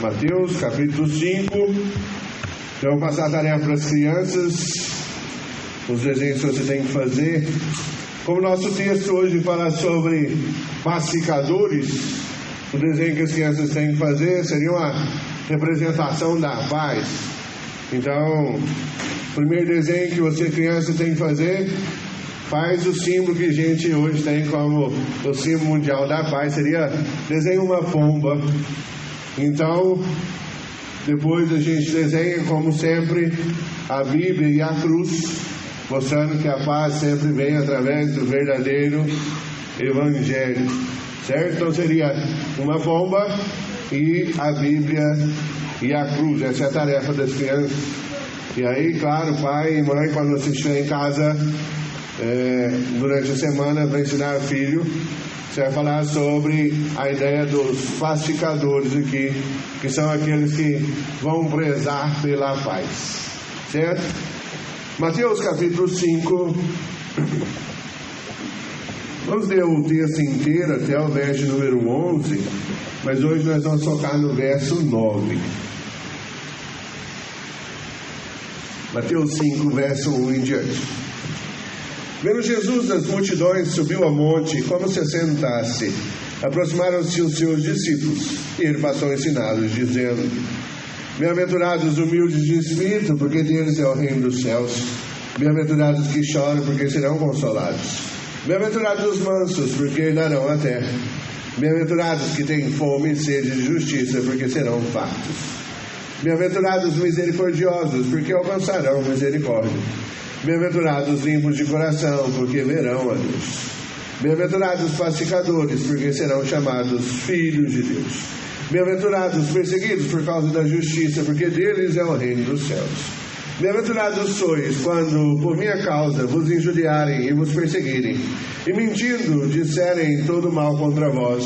Mateus capítulo 5. Eu vou passar a tarefa para as crianças, os desenhos que você tem que fazer. Como nosso texto hoje fala sobre pacificadores, o desenho que as crianças têm que fazer seria uma representação da paz. Então, o primeiro desenho que você, criança, tem que fazer, faz o símbolo que a gente hoje tem como o símbolo mundial da paz, seria desenha uma pomba. Então, depois a gente desenha, como sempre, a Bíblia e a cruz, mostrando que a paz sempre vem através do verdadeiro Evangelho, certo? Então seria uma pomba e a Bíblia e a cruz. Essa é a tarefa das crianças. E aí, claro, pai e mãe, quando você estiver em casa durante a semana para ensinar o filho, você vai falar sobre a ideia dos pacificadores aqui, que são aqueles que vão prezar pela paz, certo? Mateus capítulo 5. Vamos ler o texto inteiro até o verso número 11, mas hoje nós vamos focar no verso 9. Mateus 5, verso 1 em diante. Vendo Jesus das multidões, subiu ao monte, como se assentasse. Aproximaram-se os seus discípulos, e ele passou a ensiná-los, dizendo: Bem-aventurados os humildes de espírito, porque deles é o reino dos céus. Bem-aventurados os que choram, porque serão consolados. Bem-aventurados os mansos, porque herdarão a terra. Bem-aventurados que têm fome e sede de justiça, porque serão fartos. Bem-aventurados os misericordiosos, porque alcançarão misericórdia. Bem-aventurados os limpos de coração, porque verão a Deus. Bem-aventurados os pacificadores, porque serão chamados filhos de Deus. Bem-aventurados os perseguidos por causa da justiça, porque deles é o reino dos céus. Bem-aventurados sois quando por minha causa vos injuriarem e vos perseguirem, e mentindo disserem todo mal contra vós.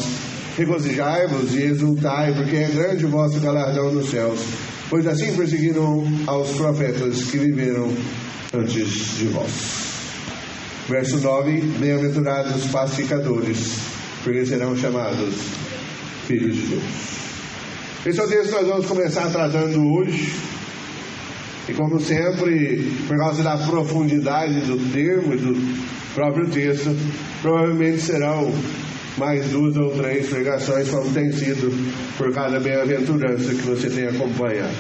Regozijai-vos e exultai, porque é grande o vosso galardão nos céus, pois assim perseguiram aos profetas que viveram antes de vós. Verso 9. Bem-aventurados os pacificadores, porque serão chamados filhos de Deus. Esse é o texto que nós vamos começar tratando hoje. E como sempre, por causa da profundidade do termo e do próprio texto, provavelmente serão mais 2 ou 3 pregações, como tem sido por cada bem-aventurança que você tem acompanhado.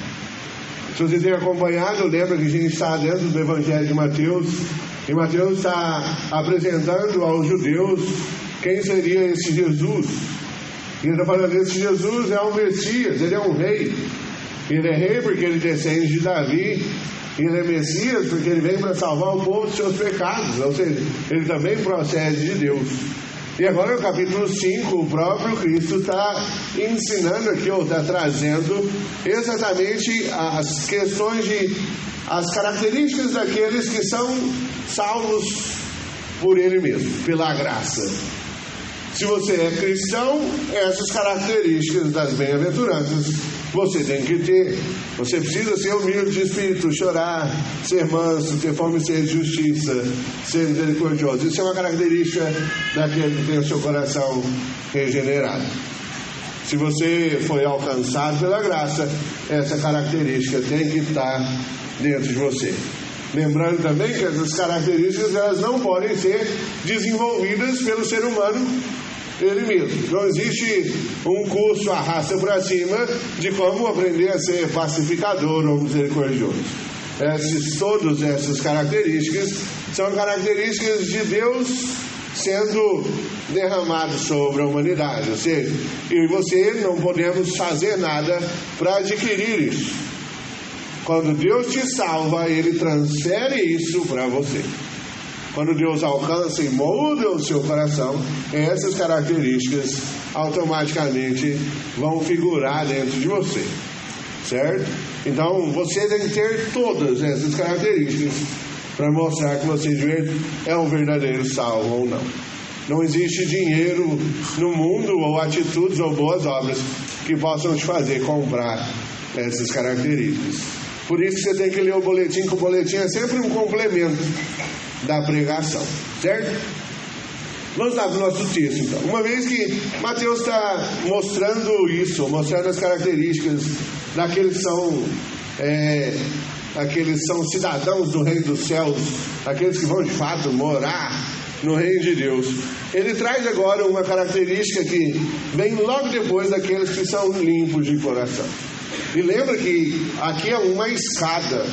Se você tem acompanhado, lembra que a gente está dentro do Evangelho de Mateus, e Mateus está apresentando aos judeus quem seria esse Jesus. E ele está falando que esse Jesus é um Messias, ele é um rei. Ele é rei porque ele descende de Davi. Ele é Messias porque ele vem para salvar o povo dos seus pecados. Ou seja, ele também procede de Deus. E agora no capítulo 5, o próprio Cristo está ensinando aqui, ou está trazendo exatamente as questões as características daqueles que são salvos por Ele mesmo, pela graça. Se você é cristão, essas características das bem-aventuranças você tem que ter. Você precisa ser humilde de espírito, chorar, ser manso, ter fome e sede de justiça, ser misericordioso. Isso é uma característica daquele que tem o seu coração regenerado. Se você foi alcançado pela graça, essa característica tem que estar dentro de você. Lembrando também que essas características elas não podem ser desenvolvidas pelo ser humano ele mesmo. Não existe um curso arrasta para cima de como aprender a ser pacificador ou misericordioso. Todas essas características são características de Deus sendo derramadas sobre a humanidade. Ou seja, eu e você não podemos fazer nada para adquirir isso. Quando Deus te salva, Ele transfere isso para você. Quando Deus alcança e molda o seu coração, essas características automaticamente vão figurar dentro de você, certo? Então você tem que ter todas essas características para mostrar que você é um verdadeiro salvo ou não. Não existe dinheiro no mundo, ou atitudes ou boas obras que possam te fazer comprar essas características. Por isso que você tem que ler o boletim, que o boletim é sempre um complemento da pregação, certo? Vamos lá para o nosso texto, então. Uma vez que Mateus está mostrando isso, mostrando as características daqueles que são cidadãos do reino dos céus, aqueles que vão de fato morar no reino de Deus. Ele traz agora uma característica que vem logo depois daqueles que são limpos de coração. E lembra que aqui é uma escada.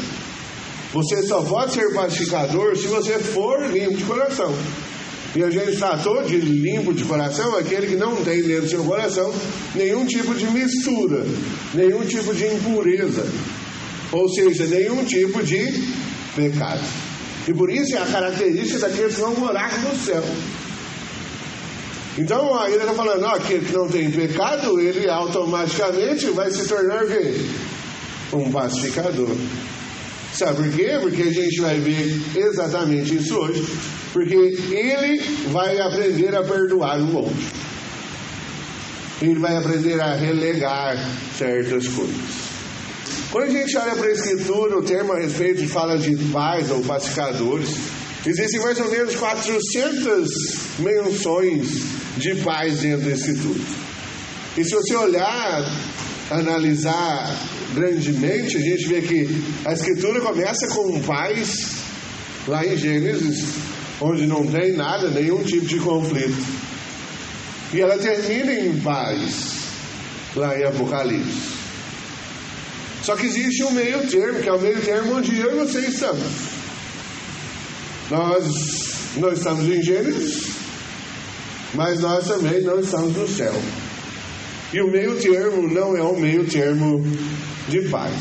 Você só pode ser pacificador se você for limpo de coração. E a gente tratou de limpo de coração aquele que não tem dentro do seu coração nenhum tipo de mistura, nenhum tipo de impureza, ou seja, nenhum tipo de pecado. E por isso é a característica daqueles que vão morar no céu. Então aí ele está falando, aquele que não tem pecado, ele automaticamente vai se tornar o quê? Um pacificador. Sabe por quê? Porque a gente vai ver exatamente isso hoje. Porque ele vai aprender a perdoar o outro. Ele vai aprender a relegar certas coisas. Quando a gente olha para a Escritura, o termo a respeito fala de pais ou pacificadores. Existem mais ou menos 400 menções de pais dentro da Escritura. E se você olhar, analisar grandemente, a gente vê que a Escritura começa com pais, lá em Gênesis, onde não tem nada, nenhum tipo de conflito. E ela termina em paz, lá em Apocalipse. Só que existe um meio termo, que é o meio termo onde eu e você estamos. Nós não estamos em Gênesis, mas nós também não estamos no céu. E o meio termo não é um meio termo de paz.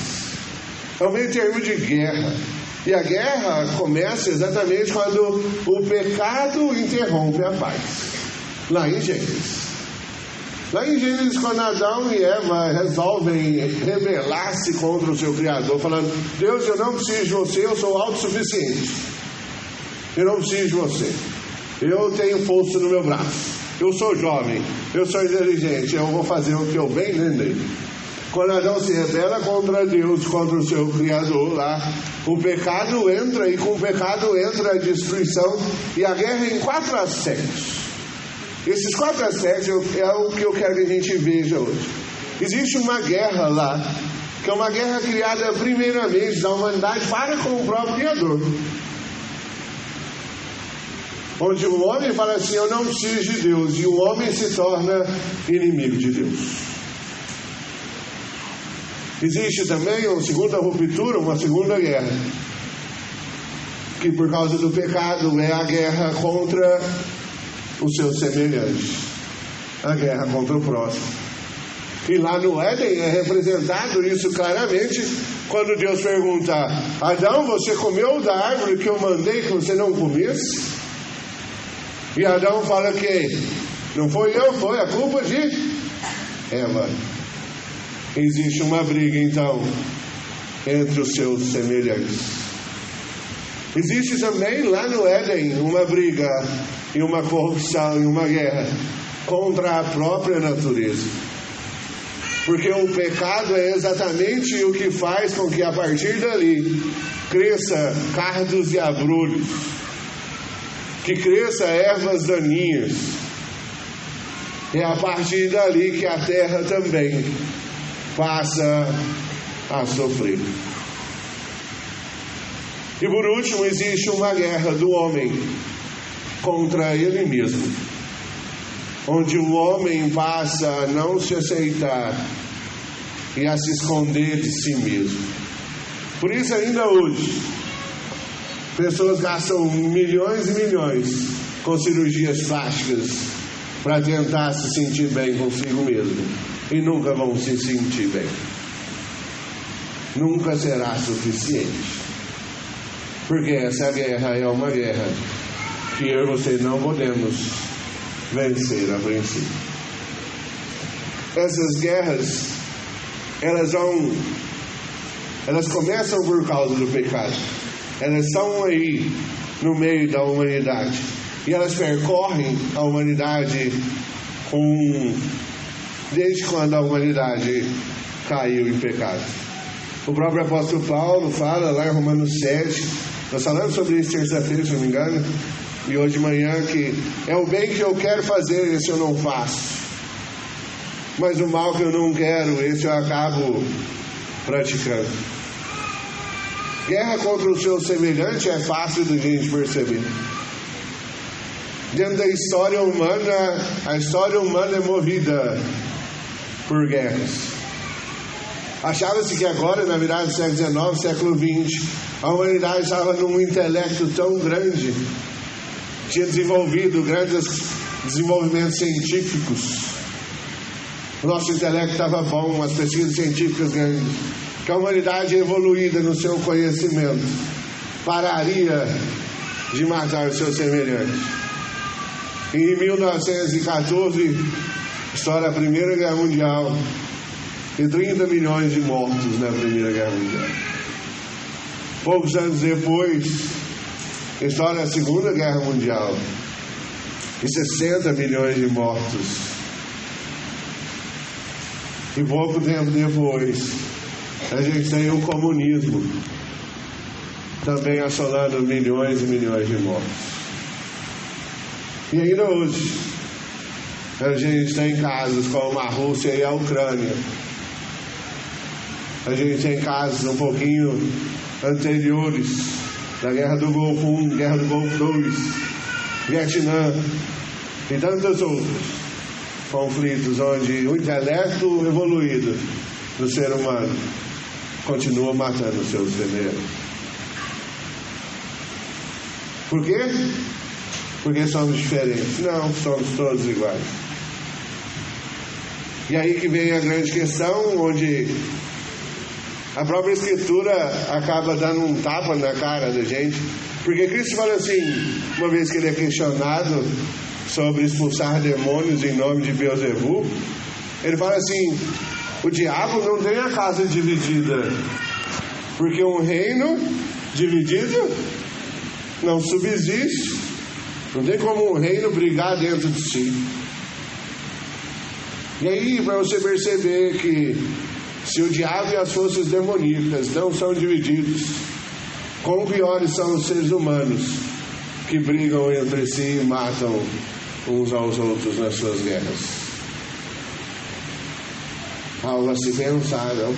É um meio termo de guerra. E a guerra começa exatamente quando o pecado interrompe a paz. Lá em Gênesis. Lá em Gênesis, quando Adão e Eva resolvem rebelar-se contra o seu Criador, falando, Deus, eu não preciso de você, eu sou autossuficiente. Eu não preciso de você. Eu tenho força no meu braço. Eu sou jovem, eu sou inteligente, eu vou fazer o que eu bem entender. Quando Adão se rebela contra Deus, contra o seu Criador lá, o pecado entra, e com o pecado entra a destruição e a guerra em 4 aspectos. Esses 4 aspectos é o que eu quero que a gente veja hoje. Existe uma guerra lá, que é uma guerra criada primeiramente da humanidade para com o próprio Criador. Onde o homem fala assim, eu não preciso de Deus, e o homem se torna inimigo de Deus. Existe também uma segunda ruptura, uma segunda guerra, que por causa do pecado é a guerra contra os seus semelhantes, a guerra contra o próximo. E lá no Éden é representado isso claramente, quando Deus pergunta, Adão, você comeu da árvore que eu mandei que você não comesse? E Adão fala que não foi eu, foi a culpa de Eva. Existe uma briga então entre os seus semelhantes. Existe também lá no Éden uma briga e uma corrupção e uma guerra contra a própria natureza. Porque o pecado é exatamente o que faz com que a partir dali cresça cardos e abrolhos, que cresça ervas daninhas. É a partir dali que a terra também passa a sofrer. E por último, existe uma guerra do homem contra ele mesmo, onde o homem passa a não se aceitar e a se esconder de si mesmo. Por isso ainda hoje pessoas gastam milhões e milhões com cirurgias plásticas para tentar se sentir bem consigo mesmo, e nunca vão se sentir bem. Nunca será suficiente. Porque essa guerra é uma guerra que eu e você não podemos vencer a princípio. Essas guerras, elas começam por causa do pecado. Elas estão aí no meio da humanidade. E elas percorrem a humanidade desde quando a humanidade caiu em pecado. O próprio apóstolo Paulo fala lá em Romanos 7, nós falamos sobre isso terça-feira, se não me engano, e hoje de manhã que é o bem que eu quero fazer, esse eu não faço. Mas o mal que eu não quero, esse eu acabo praticando. Guerra contra o seu semelhante é fácil de a gente perceber. Dentro da história humana, a história humana é movida por guerras. Achava-se que agora, na virada do século XIX, século XX, a humanidade estava num intelecto tão grande, tinha desenvolvido grandes desenvolvimentos científicos. O nosso intelecto estava bom, as pesquisas científicas grandes, que a humanidade evoluída no seu conhecimento pararia de matar o seu semelhante. Em 1914, estoura a Primeira Guerra Mundial, e 30 milhões de mortos na Primeira Guerra Mundial. Poucos anos depois, estoura a Segunda Guerra Mundial, e 60 milhões de mortos. E pouco tempo depois, a gente tem o comunismo, também assolando milhões e milhões de mortos. E ainda hoje, a gente tem casos como a Rússia e a Ucrânia. A gente tem casos um pouquinho anteriores, da Guerra do Golfo I, Guerra do Golfo II, Vietnã e tantos outros conflitos onde o intelecto evoluído do ser humano continua matando os seus semelhantes. Por quê? Porque somos diferentes. Não, somos todos iguais. E aí que vem a grande questão, onde a própria Escritura acaba dando um tapa na cara da gente. Porque Cristo fala assim, uma vez que ele é questionado sobre expulsar demônios em nome de Beelzebub, ele fala assim: o diabo não tem a casa dividida, porque um reino dividido não subsiste. Não tem como um reino brigar dentro de si. E aí, para você perceber que se o diabo e as forças demoníacas não são divididos, quão piores são os seres humanos que brigam entre si e matam uns aos outros nas suas guerras. Algo a se pensar, não?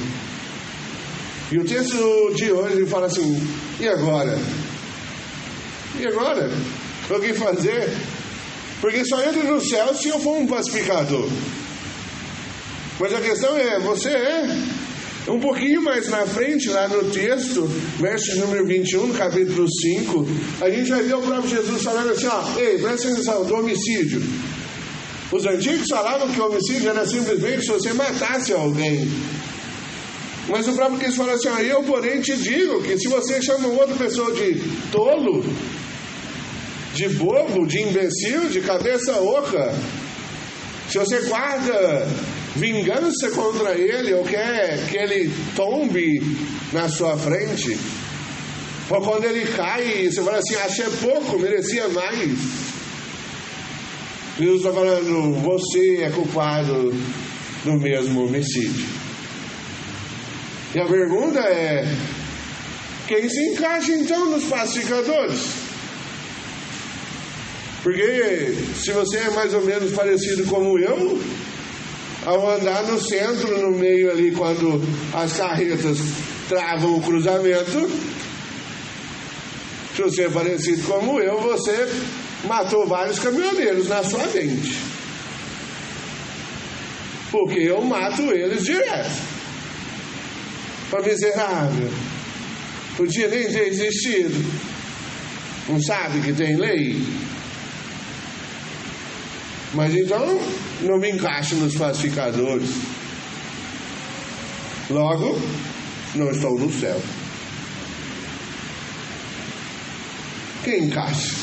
E o texto de hoje ele fala assim: e agora? E agora? O que fazer? Porque só entro no céu se eu for um pacificador. Mas a questão é, você é? Um pouquinho mais na frente, lá no texto, verso número 21, no capítulo 5, a gente vai ver o próprio Jesus falando assim, ó, ei, presta atenção, do homicídio. Os antigos falavam que o homicídio era simplesmente se você matasse alguém. Mas o próprio Cristo fala assim, ó, eu porém te digo que se você chama outra pessoa de tolo, de bobo, de imbecil, de cabeça oca, se você guarda vingança contra ele, ou quer que ele tombe na sua frente, ou quando ele cai, você fala assim, achei pouco, merecia mais. Jesus está falando, você é culpado do mesmo homicídio. E a pergunta é, quem se encaixa então nos pacificadores? Porque se você é mais ou menos parecido como eu, ao andar no centro, no meio ali, quando as carretas travam o cruzamento, se você é parecido como eu, você matou vários caminhoneiros na sua mente. Porque eu mato eles direto. Para miserável, podia nem ter existido. Não sabe que tem lei? Mas então não me encaixo nos pacificadores. Logo, não estou no céu. Quem encaixa?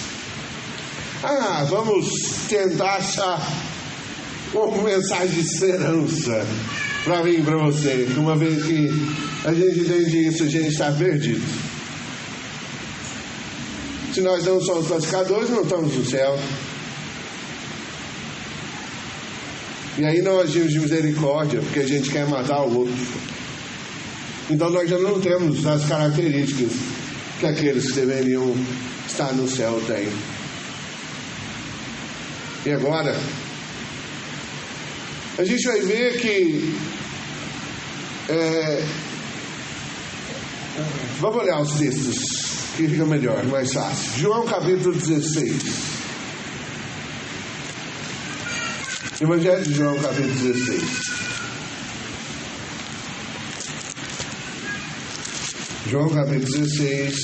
Vamos tentar achar uma mensagem de esperança para mim e para você. Uma vez que a gente entende isso, a gente está perdido. Se nós não somos pacificadores, não estamos no céu. E aí não agimos de misericórdia, porque a gente quer matar o outro. Então nós já não temos as características que aqueles que deveriam estar no céu têm. E agora, a gente vai ver que vamos olhar os textos, que fica melhor, mais fácil. João capítulo 16. Evangelho de João capítulo 16. João capítulo 16,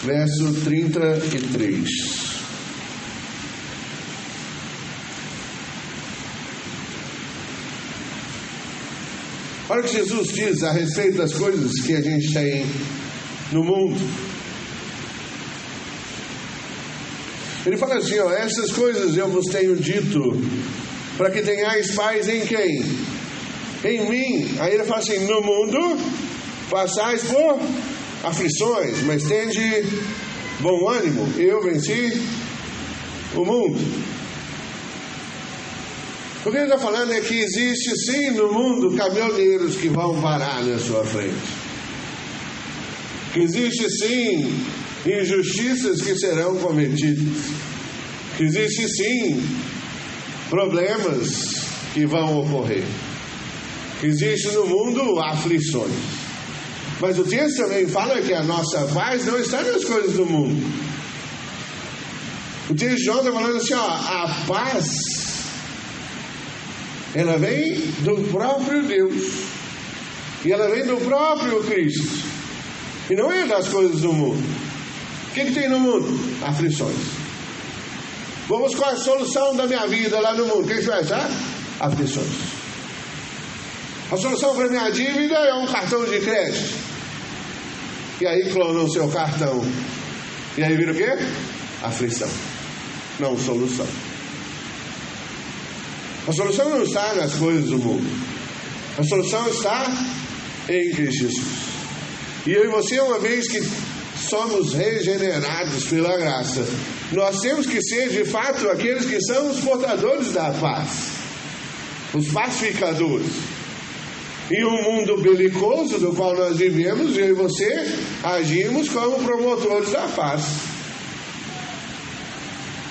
verso 33. Olha o que Jesus diz a respeito das coisas que a gente tem no mundo. Ele fala assim, ó, essas coisas eu vos tenho dito, para que tenhais paz em quem? Em mim. Aí ele fala assim, no mundo passais por aflições, mas tende bom ânimo, eu venci o mundo. O que ele está falando é que existe sim no mundo caminhoneiros que vão parar na sua frente. Que existe sim injustiças que serão cometidas. Que existe sim problemas que vão ocorrer. Que existe no mundo aflições. Mas o texto também fala que a nossa paz não está nas coisas do mundo. O texto de João está falando assim, ó, a paz, ela vem do próprio Deus. E ela vem do próprio Cristo. E não é das coisas do mundo. O que tem no mundo? Aflições. Vamos com a solução da minha vida lá no mundo. O que vai achar? Aflições. A solução para minha dívida é um cartão de crédito. E aí clonam o seu cartão. E aí vira o quê? Aflição. Não solução. A solução não está nas coisas do mundo. A solução está em Cristo Jesus. E eu e você, uma vez que somos regenerados pela graça, nós temos que ser de fato aqueles que são os portadores da paz, os pacificadores. Em um mundo belicoso do qual nós vivemos, eu e você agimos como promotores da paz.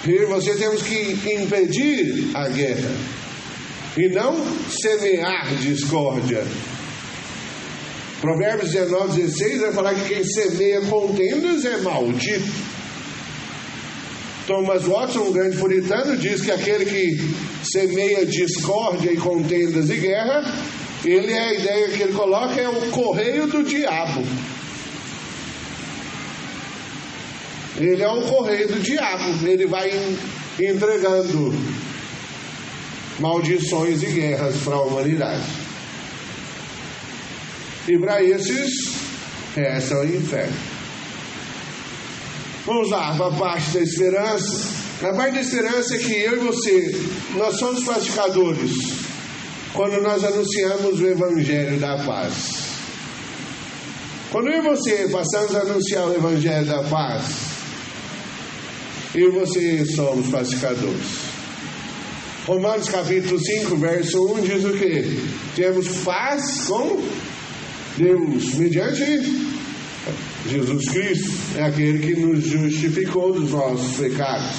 Eu e você temos que impedir a guerra e não semear discórdia. Provérbios 19:16 vai falar que quem semeia contendas é maldito. Thomas Watson, um grande puritano, diz que aquele que semeia discórdia e contendas e guerra, a ideia que ele coloca é o correio do diabo. Ele é o correio do diabo. Ele vai entregando maldições e guerras para a humanidade. E para esses, resta o inferno. Vamos lá, para a parte da esperança. A parte da esperança é que eu e você, nós somos pacificadores quando nós anunciamos o Evangelho da paz. Quando eu e você passamos a anunciar o Evangelho da paz, eu e você somos pacificadores. Romanos capítulo 5, verso 1 diz o quê? Temos paz com Deus mediante Jesus Cristo, é aquele que nos justificou dos nossos pecados.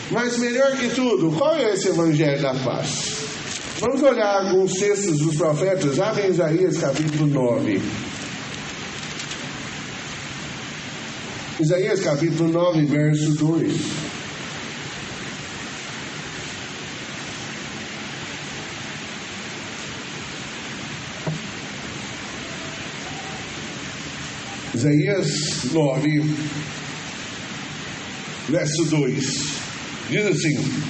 Mas melhor que tudo, qual é esse Evangelho da paz? Vamos olhar alguns textos dos profetas. Abre Isaías capítulo 9. Isaías capítulo 9, verso 2. Isaías 9, verso 2. Diz assim: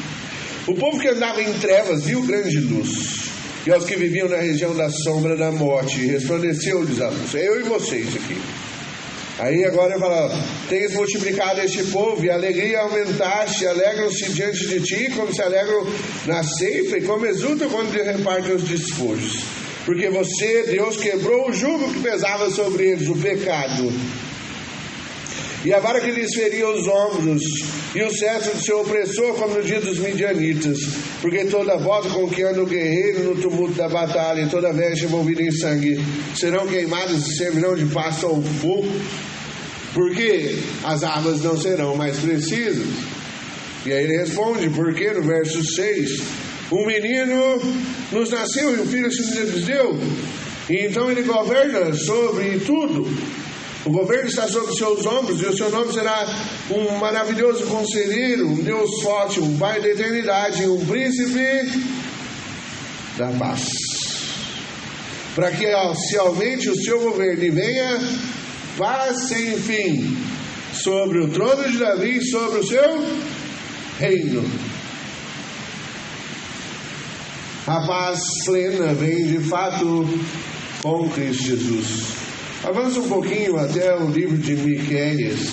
o povo que andava em trevas viu grande luz, e aos que viviam na região da sombra da morte resplandeceu-lhes a luz. É eu e vocês aqui. Aí agora ele fala: tens multiplicado este povo, e a alegria aumentaste, alegram-se diante de ti, como se alegram na ceifa, e como exultam quando te repartem os despojos. Porque você, Deus, quebrou o jugo que pesava sobre eles, o pecado, e a vara que lhes feria os ombros, e o cetro do seu opressor, como no dia dos midianitas. Porque toda voz com que anda o guerreiro no tumulto da batalha, e toda veste envolvida em sangue, serão queimadas e servirão de pasto ao fogo, porque as armas não serão mais precisas. E aí ele responde, porque no verso 6, um menino nos nasceu e um filho se nos deu, e então ele governa sobre tudo. O governo está sobre os seus ombros, e o seu nome será um maravilhoso conselheiro, um Deus forte, um Pai da eternidade, um príncipe da paz. Para que se aumente o seu governo e venha paz sem fim sobre o trono de Davi e sobre o seu reino. A paz plena vem de fato com Cristo Jesus. Avança um pouquinho até o livro de Miqueias.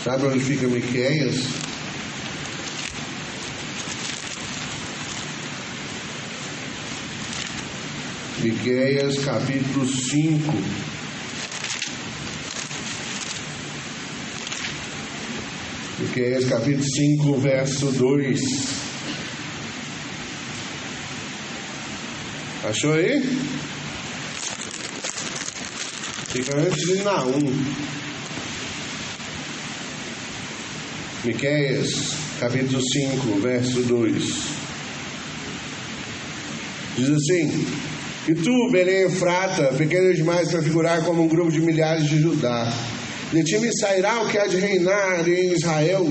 Sabe onde fica Miqueias? Miqueias capítulo 5. Miqueias capítulo 5, verso 2. Achou aí? Fica antes de Naum. Miqueias, capítulo 5, verso 2. Diz assim: E tu, Belém Efrata, pequeno demais para figurar como um grupo de milhares de Judá, de ti me sairá o que há de reinar em Israel,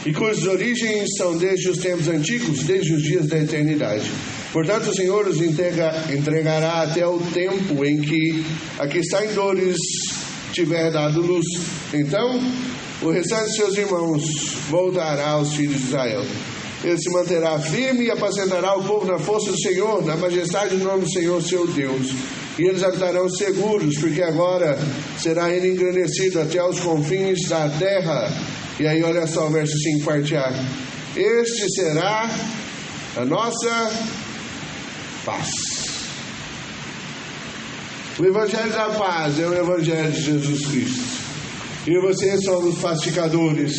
e cujas origens são desde os tempos antigos, desde os dias da eternidade. Portanto, o Senhor os entregará até o tempo em que a que está em dores tiver dado luz. Então, o restante de seus irmãos voltará aos filhos de Israel. Ele se manterá firme e apacentará o povo na força do Senhor, na majestade do nome do Senhor, seu Deus. E eles habitarão seguros, porque agora será ele engrandecido até os confins da terra. E aí, olha só o verso 5, parte A. Este será a nossa paz. O Evangelho da Paz é o Evangelho de Jesus Cristo. E você somos pacificadores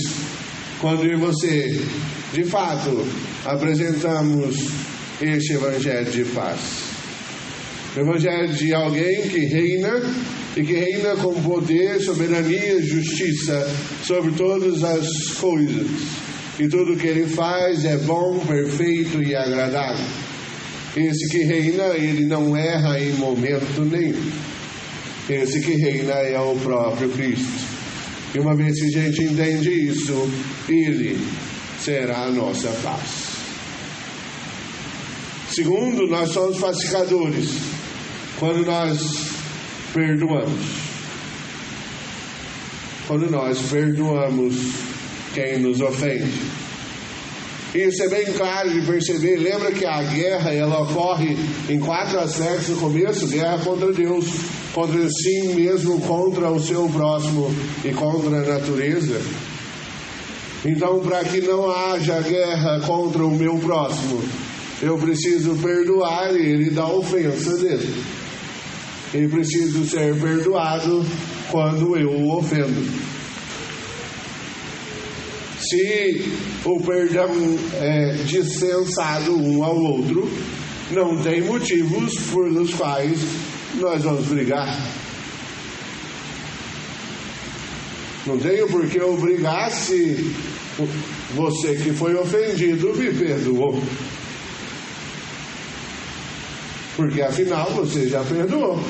quando eu e você, de fato, apresentamos este Evangelho de paz. O Evangelho de alguém que reina, e que reina com poder, soberania e justiça sobre todas as coisas. E tudo que ele faz é bom, perfeito e agradável. Esse que reina, ele não erra em momento nenhum. Esse que reina é o próprio Cristo. E uma vez que a gente entende isso, ele será a nossa paz. Segundo, nós somos pacificadores quando nós perdoamos. Quando nós perdoamos quem nos ofende. Isso é bem claro de perceber. Lembra que a guerra, ela ocorre em 4 aspectos no começo: guerra contra Deus, contra si mesmo, contra o seu próximo e contra a natureza. Então, para que não haja guerra contra o meu próximo, eu preciso perdoar ele da ofensa dele. Eu preciso ser perdoado quando eu o ofendo. Se o perdão é dispensado um ao outro, não tem motivos por os quais nós vamos brigar. Não tenho por que eu brigar se você que foi ofendido me perdoou. Porque afinal você já perdoou.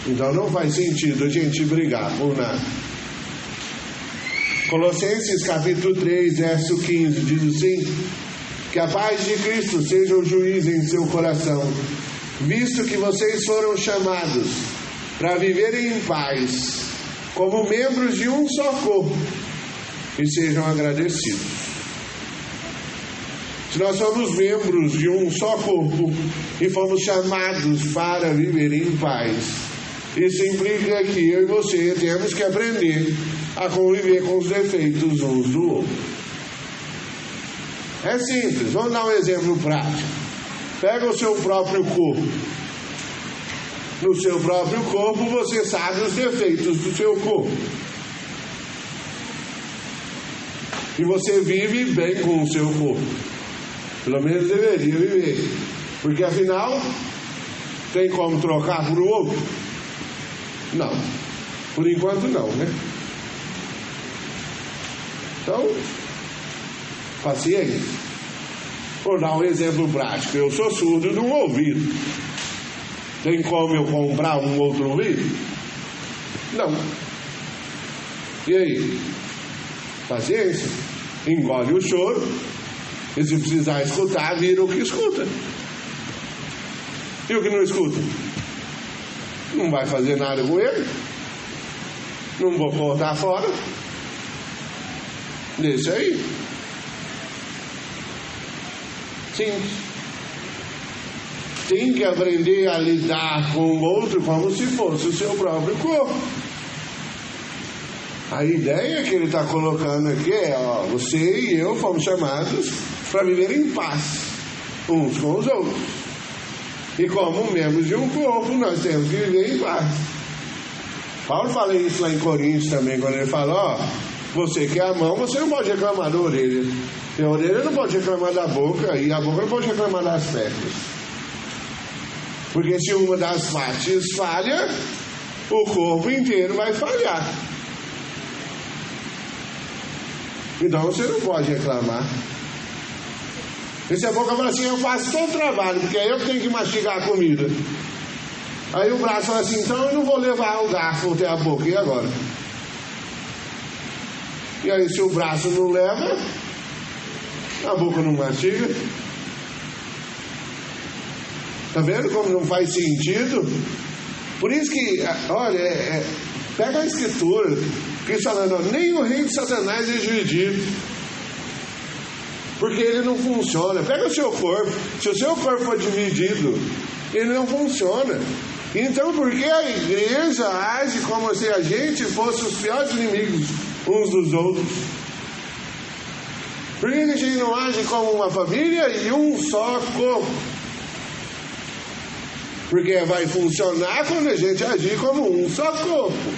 Então não faz sentido a gente brigar por nada. Colossenses capítulo 3, verso 15 diz assim: que a paz de Cristo seja o juiz em seu coração, visto que vocês foram chamados para viverem em paz, como membros de um só corpo, e sejam agradecidos. Se nós somos membros de um só corpo e fomos chamados para viver em paz, isso implica que eu e você temos que aprender a conviver com os defeitos uns do outro. É simples, vamos dar um exemplo prático. Pega o seu próprio corpo. No seu próprio corpo você sabe os defeitos do seu corpo. E você vive bem com o seu corpo. Pelo menos deveria viver. Porque afinal, tem como trocar por outro? Não. Por enquanto não, né? Então, paciência. Vou dar um exemplo prático. Eu sou surdo de um ouvido. Tem como eu comprar um outro ouvido? Não. E aí? Paciência. Engole o choro. E se precisar escutar, vira o que escuta. E o que não escuta? Não vai fazer nada com ele. Não vou botar fora. Deixa aí. Simples. Tem que aprender a lidar com o outro como se fosse o seu próprio corpo. A ideia que ele está colocando aqui é, você e eu fomos chamados para viver em paz uns com os outros. E como membros de um corpo, nós temos que viver em paz. Paulo fala isso lá em Coríntios também, quando ele fala, você que é a mão, você não pode reclamar da orelha. E a orelha não pode reclamar da boca, e a boca não pode reclamar das pernas. Porque se uma das partes falha, o corpo inteiro vai falhar. Então você não pode reclamar. E se a boca fala assim, eu faço todo o trabalho, porque é eu que tenho que mastigar a comida. Aí o braço fala assim, então eu não vou levar o garfo até a boca, e agora? E aí se o braço não leva, a boca não mastiga. Tá vendo como não faz sentido? Por isso que, olha, pega a escritura, que falando, nem o reino de Satanás é dividido. Porque ele não funciona. Pega o seu corpo. Se o seu corpo for dividido, ele não funciona. Então, por que a igreja age como se a gente fosse os piores inimigos uns dos outros? Por que a gente não age como uma família e um só corpo? Porque vai funcionar quando a gente agir como um só corpo.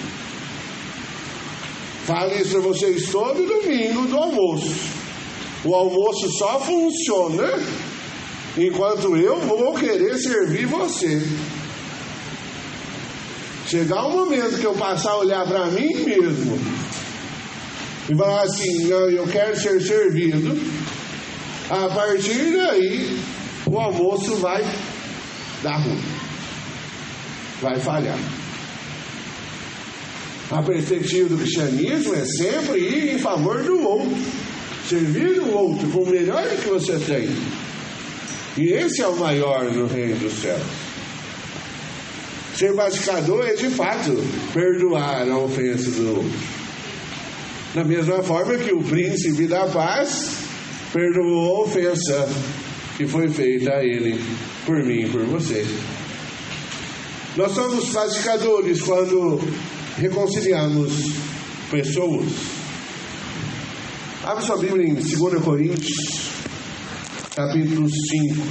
Falo isso para vocês todo domingo do almoço. O almoço só funciona enquanto eu vou querer servir você. Chegar um momento que eu passar a olhar para mim mesmo e falar assim, não, eu quero ser servido, a partir daí o almoço vai dar ruim, vai falhar. A perspectiva do cristianismo é sempre ir em favor do outro, servir o outro com o melhor que você tem. E esse é o maior no reino dos céus. Ser pacificador é de fato perdoar a ofensa do outro. Da mesma forma que o príncipe da paz perdoou a ofensa que foi feita a ele, por mim e por você. Nós somos pacificadores quando reconciliamos pessoas. Abra sua Bíblia em 2 Coríntios, capítulo 5.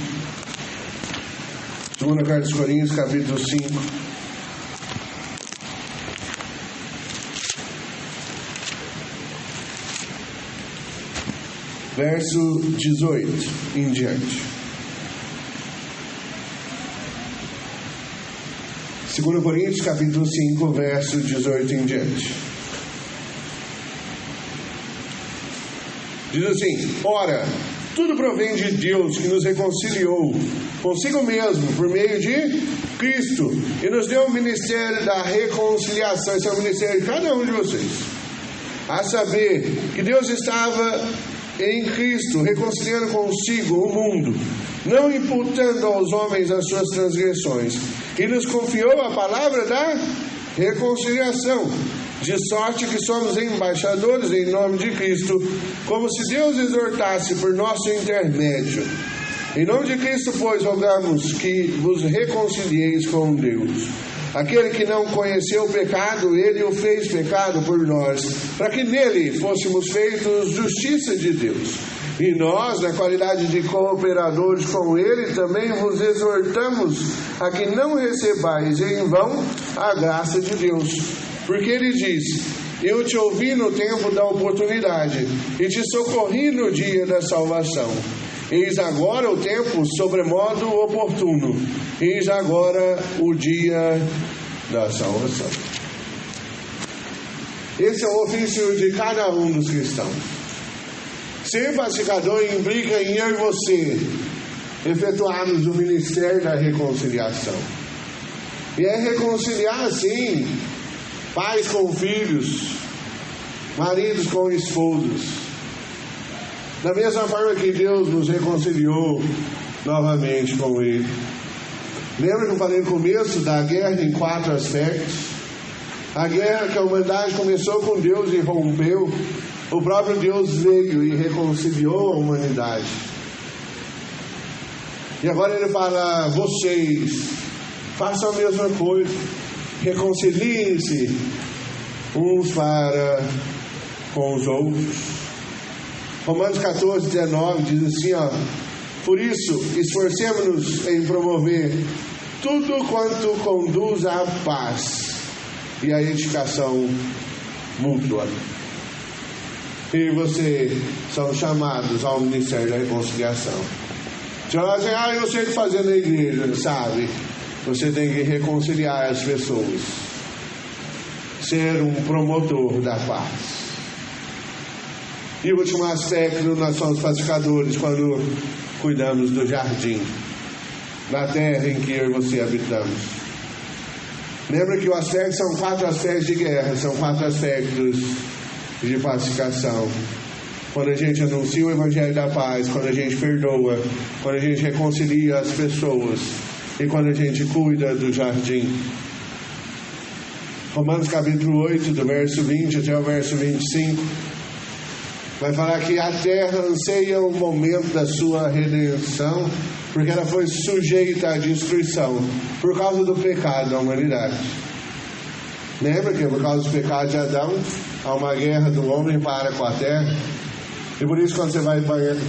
2 carta aos Coríntios, capítulo 5. Verso 18 em diante. 2 Coríntios, capítulo 5, verso 18 em diante. Diz assim: ora, tudo provém de Deus, que nos reconciliou consigo mesmo por meio de Cristo e nos deu o ministério da reconciliação. Esse é o ministério de cada um de vocês. A saber, que Deus estava em Cristo reconciliando consigo o mundo, não imputando aos homens as suas transgressões, e nos confiou a palavra da reconciliação, de sorte que somos embaixadores em nome de Cristo, como se Deus exortasse por nosso intermédio. Em nome de Cristo, pois, rogamos que vos reconcilieis com Deus. Aquele que não conheceu o pecado, ele o fez pecado por nós, para que nele fôssemos feitos justiça de Deus. E nós, na qualidade de cooperadores com ele, também vos exortamos a que não recebais em vão a graça de Deus. Porque ele diz: eu te ouvi no tempo da oportunidade e te socorri no dia da salvação. Eis agora o tempo sobremodo oportuno. Eis agora o dia da salvação. Esse é o ofício de cada um dos cristãos. Ser pacificador implica em eu e você efetuarmos o ministério da reconciliação. E é reconciliar, assim, pais com filhos, maridos com esposos. Da mesma forma que Deus nos reconciliou novamente com Ele. Lembra que eu falei no começo da guerra em 4 aspectos? A guerra que a humanidade começou com Deus e rompeu. O próprio Deus veio e reconciliou a humanidade. E agora Ele fala: vocês façam a mesma coisa. Reconciliem-se uns para com os outros. Romanos 14, 19 diz assim, ó: por isso, esforcemos-nos em promover tudo quanto conduz à paz e à edificação mútua. E vocês são chamados ao ministério da reconciliação. Você vai dizer: eu sei o que fazer na igreja, sabe? Você tem que reconciliar as pessoas, ser um promotor da paz. E o último aspecto: nós somos pacificadores quando cuidamos do jardim, da terra em que eu e você habitamos. Lembra que o aspecto são 4 aspectos de guerra, são 4 aspectos de pacificação. Quando a gente anuncia o Evangelho da Paz, quando a gente perdoa, quando a gente reconcilia as pessoas e quando a gente cuida do jardim. Romanos capítulo 8, do verso 20 até o verso 25, vai falar que a terra anseia o momento da sua redenção, porque ela foi sujeita à destruição por causa do pecado da humanidade. Lembra que por causa do pecado de Adão há uma guerra do homem para com a terra? E por isso, quando você vai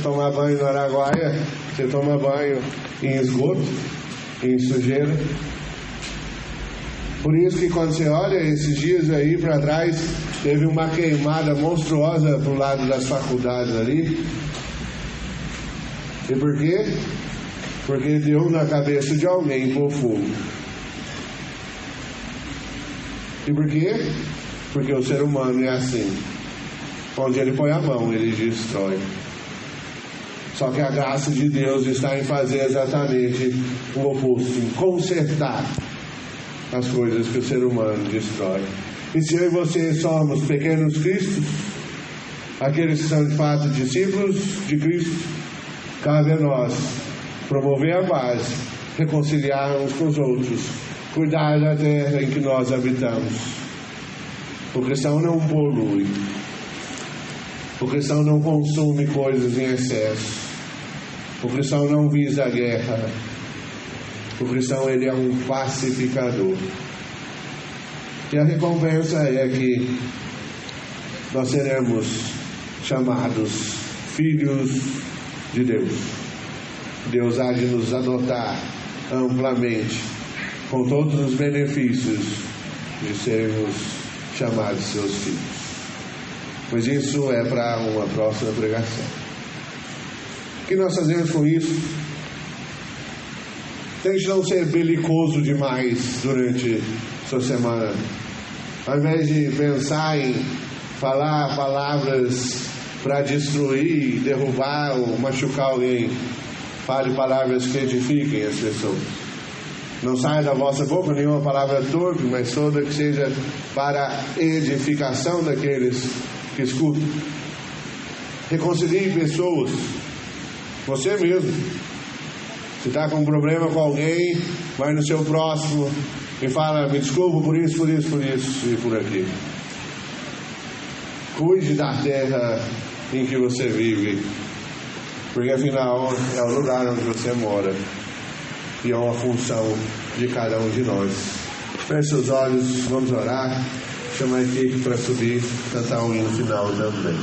tomar banho no Araguaia, você toma banho em esgoto, em sujeira. Por isso que quando você olha esses dias aí para trás, teve uma queimada monstruosa pro lado das faculdades ali. E por quê? Porque deu na cabeça de alguém pôr fogo. E por quê? Porque o ser humano é assim. Onde ele põe a mão, ele destrói. Só que a graça de Deus está em fazer exatamente o oposto, em consertar as coisas que o ser humano destrói. E se eu e você somos pequenos cristos, aqueles que são de fato discípulos de Cristo, cabe a nós promover a paz, reconciliar uns com os outros, cuidar da terra em que nós habitamos. O cristão não polui, o cristão não consome coisas em excesso, o cristão não visa a guerra. O cristão, ele é um pacificador. E a recompensa é que nós seremos chamados filhos de Deus. Deus há de nos adotar amplamente, com todos os benefícios de sermos chamados seus filhos. Pois isso é para uma próxima pregação. O que nós fazemos com isso? Tente não ser belicoso demais durante sua semana. Ao invés de pensar em falar palavras para destruir, derrubar ou machucar alguém, fale palavras que edifiquem as pessoas. Não saia da vossa boca nenhuma palavra torpe, mas toda que seja para edificação daqueles que escutam. Reconcilie pessoas. Você mesmo. Se está com um problema com alguém, vai no seu próximo e fala: me desculpa por isso, por isso, por isso e por aquilo. Cuide da terra em que você vive, porque afinal é o lugar onde você mora e é uma função de cada um de nós. Feche seus olhos, vamos orar. Chama a equipe para subir, cantar um hino final também.